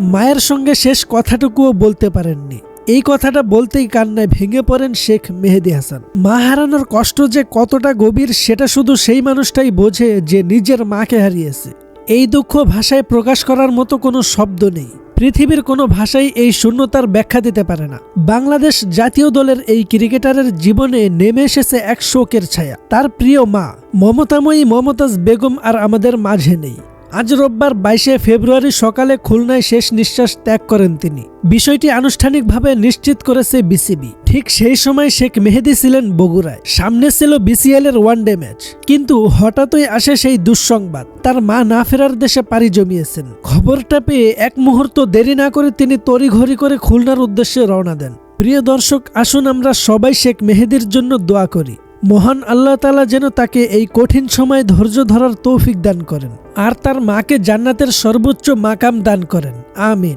মায়ের সঙ্গে শেষ কথাটুকুও বলতে পারেননি। এই কথাটা বলতেই কান্নায় ভেঙে পড়েন শেখ মেহেদী হাসান। মা হারানোর কষ্ট যে কতটা গভীর সেটা শুধু সেই মানুষটাই বোঝে যে নিজের মাকে হারিয়েছে। এই দুঃখ ভাষায় প্রকাশ করার মতো কোনো শব্দ নেই। পৃথিবীর কোনো ভাষাই এই শূন্যতার ব্যাখ্যা দিতে পারে না। বাংলাদেশ জাতীয় দলের এই ক্রিকেটারের জীবনে নেমে এসেছে এক শোকের ছায়া। তার প্রিয় মা মমতাময়ী মমতাজ বেগম আর আমাদের মাঝে নেই। আজ রোববার 22 ফেব্রুয়ারি সকালে খুলনায় শেষ নিঃশ্বাস ত্যাগ করেন তিনি। বিষয়টি আনুষ্ঠানিকভাবে নিশ্চিত করেছে বিসিবি। ঠিক সেই সময় শেখ মেহেদী ছিলেন বগুড়ায়। সামনে ছিল বিসিএল এর ওয়ানডে ম্যাচ। কিন্তু হঠাৎই আসে সেই দুঃসংবাদ, তার মা না ফেরার দেশে পাড়ি জমিয়েছেন। খবরটা পেয়ে এক মুহূর্ত দেরি না করে তিনি তড়িঘড়ি করে খুলনার উদ্দেশ্যে রওনা দেন। প্রিয় দর্শক, আসুন আমরা সবাই শেখ মেহেদীর জন্য দোয়া করি। মহান আল্লাহ তাআলা যেন তাকে এই কঠিন সময় ধৈর্য ধরার তৌফিক দান করেন আর তার মাকে জান্নাতের সর্বোচ্চ মাকাম দান করেন। আমিন।